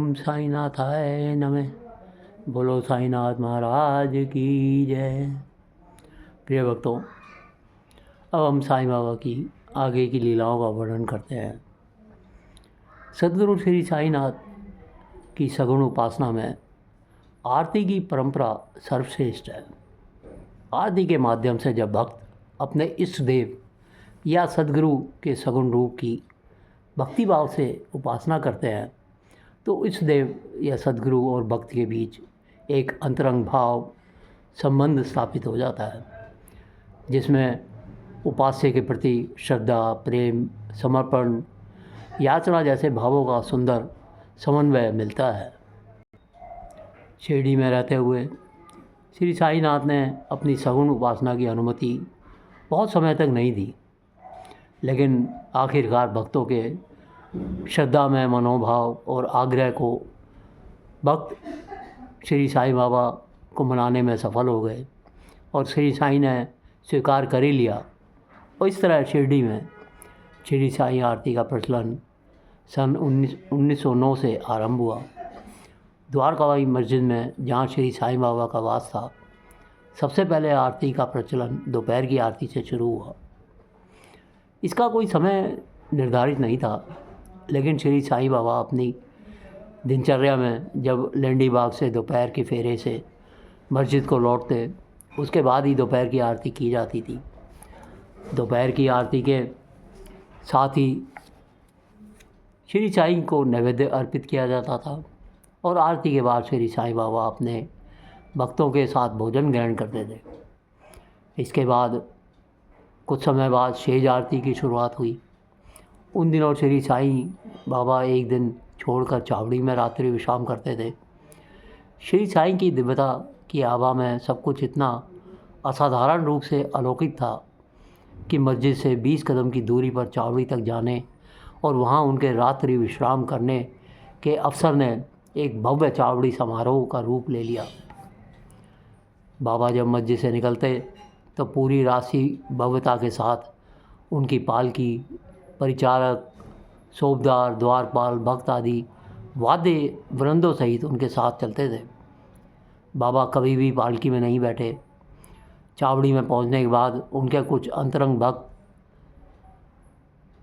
ओम साईनाथाय नमः। बोलो साईनाथ महाराज की जय। प्रिय भक्तों, अब हम साईं बाबा की आगे की लीलाओं का वर्णन करते हैं। सद्गुरु श्री साईनाथ की सगुण उपासना में आरती की परंपरा सर्वश्रेष्ठ है। आरती के माध्यम से जब भक्त अपने इष्ट देव या सद्गुरु के सगुण रूप की भक्ति भाव से उपासना करते हैं तो इष्ट देव या सद्गुरु और भक्त के बीच एक अंतरंग भाव संबंध स्थापित हो जाता है, जिसमें उपास्य के प्रति श्रद्धा, प्रेम, समर्पण, याचना जैसे भावों का सुंदर समन्वय मिलता है। शिरडी में रहते हुए श्री साईनाथ ने अपनी सगुण उपासना की अनुमति बहुत समय तक नहीं दी, लेकिन आखिरकार भक्तों के श्रद्धा में मनोभाव और आग्रह को भक्त श्री साईं बाबा को मनाने में सफल हो गए और श्री साईं ने स्वीकार कर ही लिया। और इस तरह शिरडी में श्री साईं आरती का प्रचलन सन 1909 से आरंभ हुआ। द्वारकामाई मस्जिद में, जहाँ श्री साईं बाबा का वास था, सबसे पहले आरती का प्रचलन दोपहर की आरती से शुरू हुआ। इसका कोई समय निर्धारित नहीं था, लेकिन श्री साईं बाबा अपनी दिनचर्या में जब लेंडी बाग से दोपहर के फेरे से मस्जिद को लौटते, उसके बाद ही दोपहर की आरती की जाती थी। दोपहर की आरती के साथ ही श्री साईं को नैवेद्य अर्पित किया जाता था और आरती के बाद श्री साईं बाबा अपने भक्तों के साथ भोजन ग्रहण करते थे। इसके बाद कुछ समय बाद शेज आरती की शुरुआत हुई। उन दिनों श्री साईं बाबा एक दिन छोड़कर चावड़ी में रात्रि विश्राम करते थे। श्री साईं की दिव्यता की आभा में सब कुछ इतना असाधारण रूप से अलौकिक था कि मस्जिद से 20 कदम की दूरी पर चावड़ी तक जाने और वहां उनके रात्रि विश्राम करने के अवसर ने एक भव्य चावड़ी समारोह का रूप ले लिया। बाबा जब मस्जिद से निकलते तो पूरी राशि भव्यता के साथ उनकी पालकी, परिचारक, सोबदार, द्वारपाल, भक्त आदि वाद्य वृंदों सहित उनके साथ चलते थे। बाबा कभी भी पालकी में नहीं बैठे। चावड़ी में पहुंचने के बाद उनके कुछ अंतरंग भक्त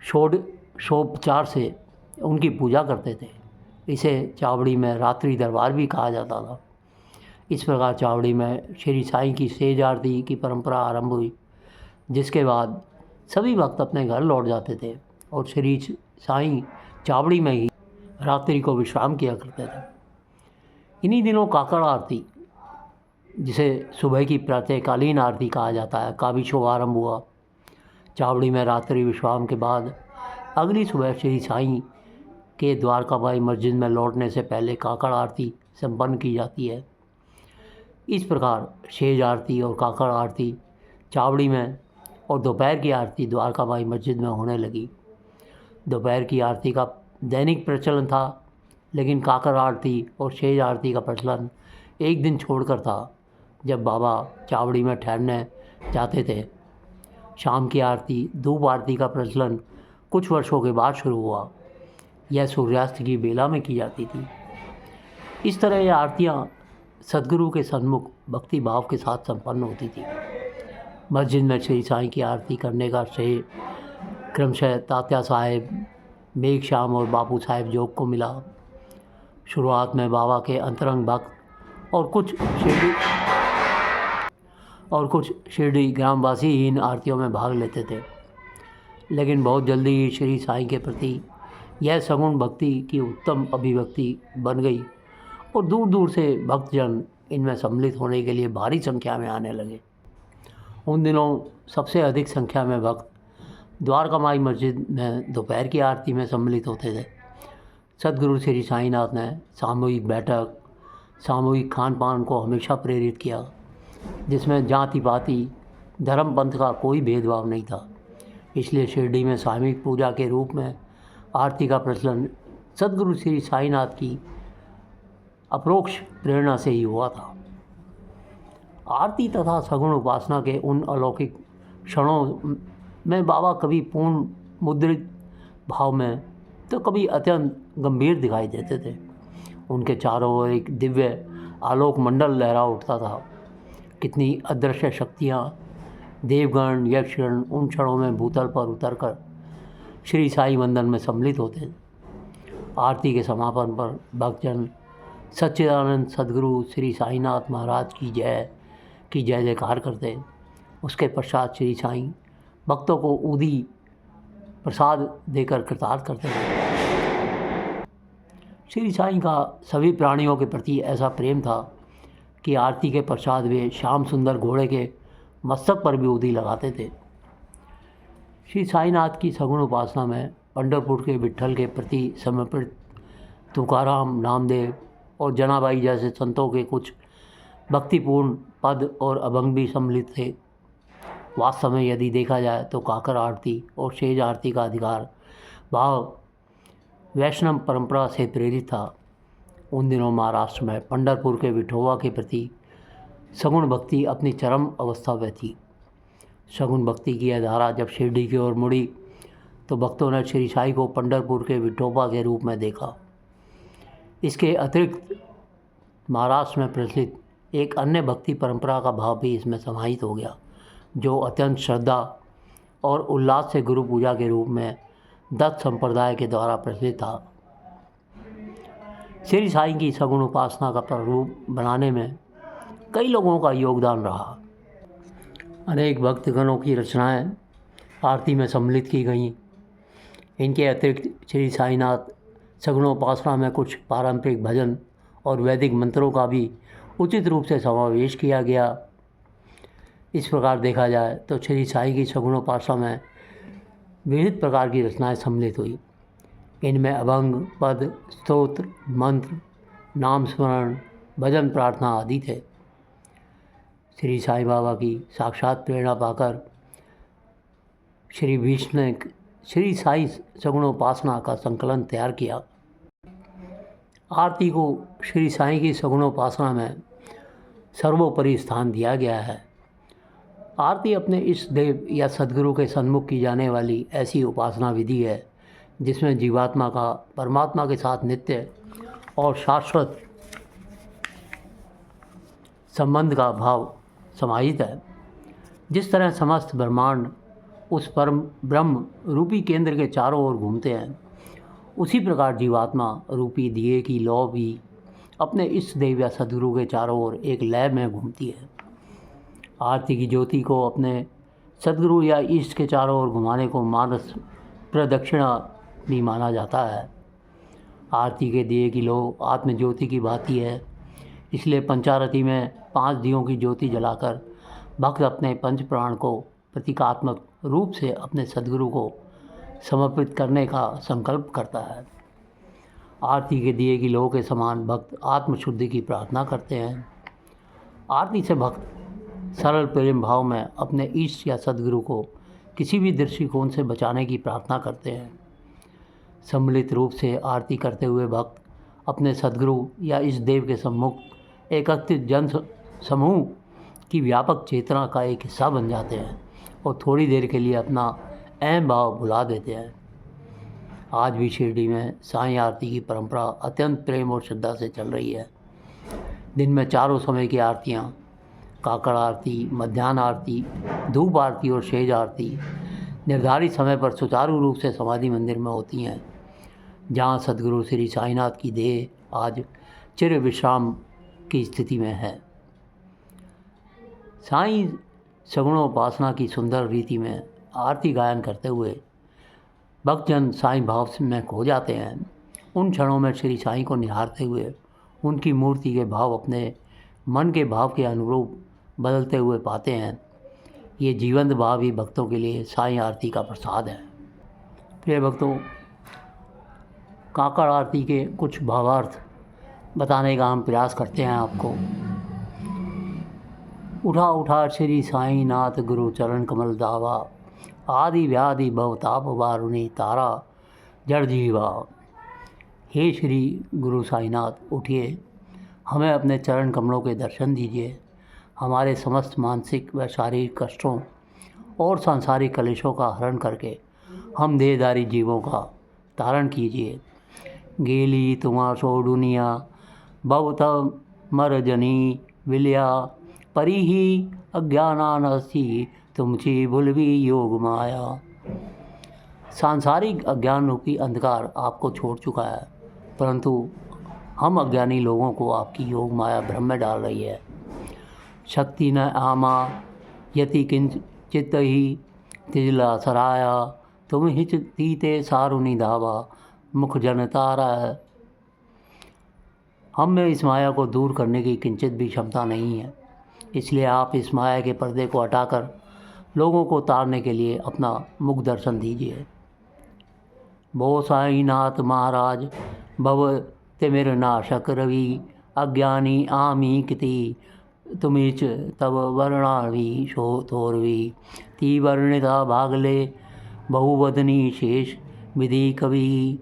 षोडशोपचार से उनकी पूजा करते थे। इसे चावड़ी में रात्रि दरबार भी कहा जाता था। इस प्रकार चावड़ी में श्री साईं की सेज आरती की परंपरा आरंभ हुई, जिसके बाद सभी भक्त अपने घर लौट जाते थे और श्री साईं चावड़ी में ही रात्रि को विश्राम किया करते थे। इन्हीं दिनों काकड़ आरती, जिसे सुबह की प्रातःकालीन आरती कहा जाता है, का भी शुभारंभ हुआ। चावड़ी में रात्रि विश्राम के बाद अगली सुबह श्री साईं के द्वारकामाई मस्जिद में लौटने से पहले काकड़ आरती संपन्न की जाती है। इस प्रकार शेज आरती और काकड़ आरती चावड़ी में और दोपहर की आरती द्वारकामाई मस्जिद में होने लगी। दोपहर की आरती का दैनिक प्रचलन था, लेकिन काकड़ आरती और शेज आरती का प्रचलन एक दिन छोड़कर था, जब बाबा चावड़ी में ठहरने जाते थे। शाम की आरती, धूप आरती का प्रचलन कुछ वर्षों के बाद शुरू हुआ। यह सूर्यास्त की बेला में की जाती थी। इस तरह ये आरतियाँ सद्गुरु के सन्मुख भक्ति भाव के साथ संपन्न होती थी। मस्जिद में श्री साईं की आरती करने का श्रेय क्रमशः तात्या साहेब, मेघ श्याम और बापू साहेब जोग को मिला। शुरुआत में बाबा के अंतरंग भक्त और कुछ शिरडी ग्रामवासी ही इन आरतियों में भाग लेते थे, लेकिन बहुत जल्दी ही श्री साईं के प्रति यह सगुण भक्ति की उत्तम अभिव्यक्ति बन गई और दूर दूर से भक्तजन इनमें सम्मिलित होने के लिए भारी संख्या में आने लगे। उन दिनों सबसे अधिक संख्या में भक्त द्वारकामाई मस्जिद में दोपहर की आरती में सम्मिलित होते थे। सद्गुरु श्री साईनाथ ने सामूहिक बैठक, सामूहिक खान पान को हमेशा प्रेरित किया, जिसमें जाति पाति, धर्म पंथ का कोई भेदभाव नहीं था। इसलिए शिरडी में सामूहिक पूजा के रूप में आरती का प्रचलन सद्गुरु श्री साईनाथ की अप्रोक्ष प्रेरणा से ही हुआ था। आरती तथा सगुण उपासना के उन अलौकिक क्षणों में बाबा कभी पूर्ण मुद्रित भाव में तो कभी अत्यंत गंभीर दिखाई देते थे। उनके चारों ओर एक दिव्य आलोक मंडल लहरा उठता था। कितनी अदृश्य शक्तियाँ, देवगण, यक्षगण उन क्षणों में भूतल पर उतरकर श्री साई वंदन में सम्मिलित होते। आरती के समापन पर भक्तजन सच्चिदानंद सद्गुरु श्री साईनाथ महाराज की जय जयकार करते। उसके पश्चात श्री साईं भक्तों को ऊदी प्रसाद देकर कृतार्थ करते थे। श्री साईं का सभी प्राणियों के प्रति ऐसा प्रेम था कि आरती के पश्चात वे श्याम सुंदर घोड़े के मस्तक पर भी ऊदी लगाते थे। श्री साईनाथ की सगुण उपासना में पंढरपुर के विट्ठल के प्रति समर्पित तुकाराम, नामदेव और जनाबाई जैसे संतों के कुछ भक्तिपूर्ण पद और अभंग भी सम्मिलित थे। वास्तव में यदि देखा जाए तो काकर आरती और शेज आरती का अधिकार भाव वैष्णव परंपरा से प्रेरित था। उन दिनों महाराष्ट्र में पंढरपुर के विठोबा के प्रति सगुण भक्ति अपनी चरम अवस्था में थी। सगुण भक्ति की यह धारा जब शिरडी की ओर मुड़ी तो भक्तों ने श्री साई को पंढरपुर के विठोबा के रूप में देखा। इसके अतिरिक्त महाराष्ट्र में प्रचलित एक अन्य भक्ति परंपरा का भाव भी इसमें समाहित हो गया, जो अत्यंत श्रद्धा और उल्लास से गुरु पूजा के रूप में दत्त संप्रदाय के द्वारा प्रचलित था। श्री साई की सगुण उपासना का प्रारूप बनाने में कई लोगों का योगदान रहा। अनेक भक्तगणों की रचनाएं आरती में सम्मिलित की गईं। इनके अतिरिक्त श्री साईनाथ सगुणोपासना में कुछ पारंपरिक भजन और वैदिक मंत्रों का भी उचित रूप से समावेश किया गया। इस प्रकार देखा जाए तो श्री साई की सगुणोपासना में विविध प्रकार की रचनाएं सम्मिलित हुई। इनमें अभंग, पद, स्तोत्र, मंत्र, नाम स्मरण, भजन, प्रार्थना आदि थे। श्री साईं बाबा की साक्षात प्रेरणा पाकर श्री भीष्म ने श्री साई सगुणोपासना का संकलन तैयार किया। आरती को श्री साईं की सगुणोपासना में सर्वोपरि स्थान दिया गया है। आरती अपने इष्ट देव या सद्गुरु के सन्मुख की जाने वाली ऐसी उपासना विधि है जिसमें जीवात्मा का परमात्मा के साथ नित्य और शाश्वत संबंध का भाव समाहित है। जिस तरह समस्त ब्रह्मांड उस परम ब्रह्म रूपी केंद्र के चारों ओर घूमते हैं, उसी प्रकार जीवात्मा रूपी दिए की लौ भी अपने इष्ट देव या सद्गुरु के चारों ओर एक लय में घूमती है। आरती की ज्योति को अपने सद्गुरु या इष्ट के चारों ओर घुमाने को मानस प्रदक्षिणा भी माना जाता है। आरती के दिए की लौ आत्मज्योति की भांति है, इसलिए पंचारती में 5 दियों की ज्योति जलाकर भक्त अपने पंच प्राण को प्रतीकात्मक रूप से अपने सद्गुरु को समर्पित करने का संकल्प करता है। आरती के दिए की लौ के समान भक्त आत्मशुद्धि की प्रार्थना करते हैं। आरती से भक्त सरल प्रेम भाव में अपने इष्ट या सद्गुरु को किसी भी दृष्टिकोण से बचाने की प्रार्थना करते हैं। सम्मिलित रूप से आरती करते हुए भक्त अपने सद्गुरु या इष्ट देव के सम्मुख एकत्रित जन समूह की व्यापक चेतना का एक हिस्सा बन जाते हैं और थोड़ी देर के लिए अपना अहम भाव भुला देते हैं। आज भी शिरडी में साईं आरती की परंपरा अत्यंत प्रेम और श्रद्धा से चल रही है। दिन में चारों समय की आरतियाँ, काकड़ आरती, मध्याह्न आरती, धूप आरती और शेज आरती निर्धारित समय पर सुचारू रूप से समाधि मंदिर में होती हैं, जहाँ सद्गुरु श्री साईनाथ की देह आज चिर विश्राम की स्थिति में है। साईं सगुणोपासना की सुंदर रीति में आरती गायन करते हुए भक्तजन साईं भाव में खो जाते हैं। उन क्षणों में श्री साईं को निहारते हुए उनकी मूर्ति के भाव अपने मन के भाव के अनुरूप बदलते हुए पाते हैं। ये जीवंत भाव ही भक्तों के लिए साईं आरती का प्रसाद है। प्रिय भक्तों, काकड़ आरती के कुछ भावार्थ बताने का हम प्रयास करते हैं आपको। उठा उठा श्री साईं नाथ गुरु चरण कमल दावा, आदि व्याधि भवताप वारुणी तारा जड़ जीवा। हे श्री गुरु साईनाथ, उठिए, हमें अपने चरण कमलों के दर्शन दीजिए। हमारे समस्त मानसिक व शारीरिक कष्टों और सांसारिक कलेशों का हरण करके हम देहधारी जीवों का तारण कीजिए। गेली तुम्हा सो दुनिया, भवत मरजनी विलया परी ही अज्ञानानसी तुमची भुलवी योग माया। सांसारिक अज्ञान रूपी अंधकार आपको छोड़ चुका है, परंतु हम अज्ञानी लोगों को आपकी योग माया भ्रम में डाल रही है। शक्ति न आमा यति किंचित ही तिजला सराया तुम हिच तीते सारुनि धावा मुख जन तारा है। हम में इस माया को दूर करने की किंचित भी क्षमता नहीं है, इसलिए आप इस माया के पर्दे को हटाकर लोगों को तारने के लिए अपना मुख दर्शन दीजिए। भो साईनाथ महाराज भव तिमिर नाशक रवि अज्ञानी आमी किति तुमिच तब वर्णावी शो थोरवी ती वर्णिता भागले बहुवदनी शेष विधि कवि।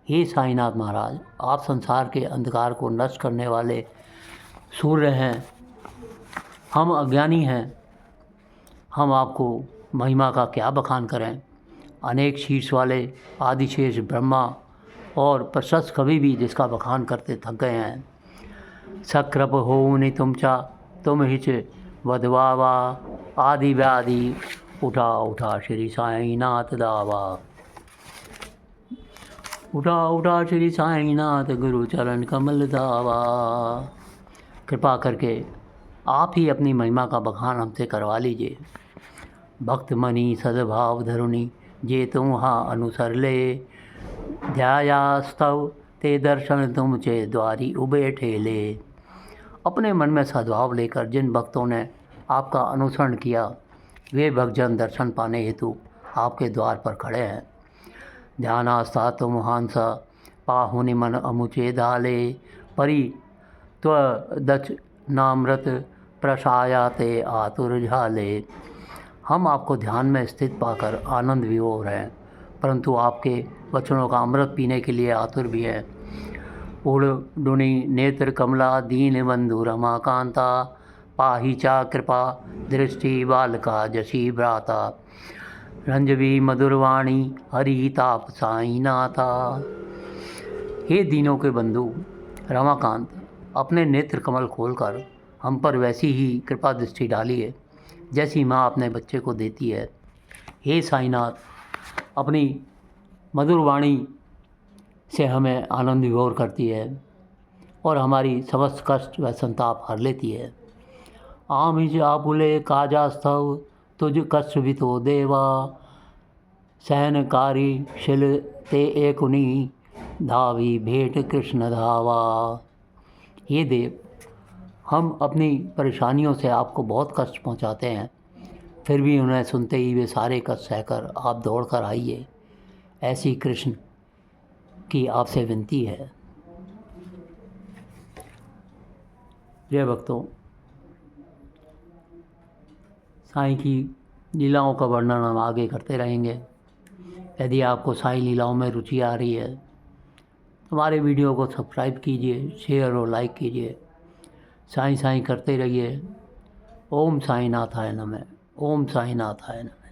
हे साईनाथ महाराज, आप संसार के अंधकार को नष्ट करने वाले सूर्य हैं, हम अज्ञानी हैं, हम आपको महिमा का क्या बखान करें। अनेक शीर्ष वाले आदिशेष ब्रह्मा और प्रशस्त कवि भी जिसका बखान करते थक गए हैं। सक्रप होनि तुमचा तुम हिच वधवावा आदि व्याधि उठा उठा श्री साईनाथ दावा। उठा उठा श्री साईनाथ गुरु चरण कमल दावा। कृपा करके आप ही अपनी महिमा का बखान हमसे करवा लीजिए। भक्त मनी सद्भाव धरुनी जे तुम्हा अनुसर ले ध्यायास्तव ते दर्शन तुमचे द्वारी उबे ठेले। अपने मन में सद्भाव लेकर जिन भक्तों ने आपका अनुसरण किया वे भक्तजन दर्शन पाने हेतु आपके द्वार पर खड़े हैं। ध्यानास्था तुम हांसा पाहुनि मन अमुचे धाले परि त्व दच नामृत प्रसायाते आतुर झाले। हम आपको ध्यान में स्थित पाकर आनंद विभोर हैं, परंतु आपके वचनों का अमृत पीने के लिए आतुर भी हैं। उड़ डुनि नेत्र कमला दीन बंधु रमाकांता पाही चा कृपा दृष्टि बालका जशी भ्राता रंजवी मधुरवाणी हरि ताप साईनाथा। हे दीनों के बंधु रमाकांत, अपने नेत्र कमल खोलकर हम पर वैसी ही कृपा दृष्टि डालिए जैसी माँ अपने बच्चे को देती है। हे साईनाथ, अपनी मधुर वाणी से हमें आनंद विभोर करती है और हमारी समस्त कष्ट व संताप हर लेती है। आमिज आपुले काजास्थव तुझ कष्ट भी तो देवा सहनकारी शिल ते एकुनी धावी भेंट कृष्ण धावा। हे देव, हम अपनी परेशानियों से आपको बहुत कष्ट पहुंचाते हैं, फिर भी उन्हें सुनते ही वे सारे कष्ट सहकर आप दौड़ कर आइए, ऐसी कृष्ण की आपसे विनती है। जय भक्तों, साईं की लीलाओं का वर्णन हम आगे करते रहेंगे। यदि आपको साईं लीलाओं में रुचि आ रही है तो हमारे वीडियो को सब्सक्राइब कीजिए, शेयर और लाइक कीजिए। साईं साईं करते रहिए। ओम साईनाथाय नमः। ओम साईनाथाय नमः।